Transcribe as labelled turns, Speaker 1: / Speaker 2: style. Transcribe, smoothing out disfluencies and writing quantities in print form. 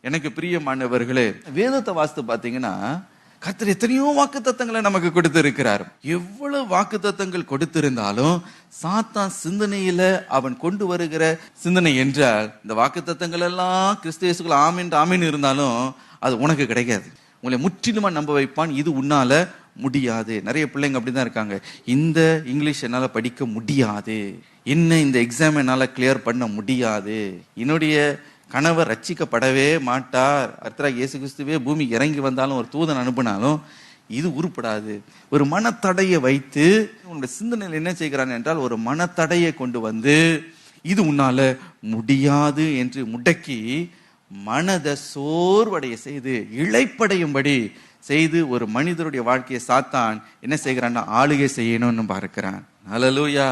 Speaker 1: எனக்கு பிரியமானவர்களே, வேதத்தை வாசித்து பாத்தீங்கன்னா கர்த்தர் எத்தனையோ வாக்குத்தத்தங்களை நமக்கு கொடுத்திருக்கிறார். எவ்வளவு வாக்குத்தத்தங்கள் கொடுத்திருந்தாலும் சாத்தான் சிந்தனையில அவன் கொண்டு வருகிற சிந்தனை என்றால், இந்த வாக்குத்தத்தங்கள் எல்லாம் கிறிஸ்து இயேசுக்குள் ஆமீன் ஆமீன் இருந்தாலும் அது உனக்கு கிடைக்காது. உங்களை முற்றிலுமா நம்ப வைப்பான். இது உன்னால முடியாது. நிறைய பிள்ளைங்க அப்படிதான் இருக்காங்க. இந்த இங்கிலீஷ் என்னால படிக்க முடியாது, இந்த எக்ஸாம் என்னால கிளியர் பண்ண முடியாது, என்னுடைய கணவர் ரட்சிக்கப்படவே மாட்டார், கர்த்தராகிய இயேசு கிறிஸ்துவே பூமி இறங்கி வந்தாலும் ஒரு தூதன் அனுப்பினாலும் இது உருப்படாது. ஒரு மனத்தடையை வைத்து உன்னுடைய சிந்தனையில் என்ன செய்கிறான் என்றால், ஒரு மனத்தடையை கொண்டு வந்து இது உன்னால முடியாது என்று முடக்கி மனதை சோர்வடைய செய்து இளைப்படையும்படி செய்து ஒரு மனிதருடைய வாழ்க்கையை சாத்தான் என்ன செய்கிறான்னா ஆளுகை செய்யணும்னு பார்க்கிறான். ஹல்லேலூயா.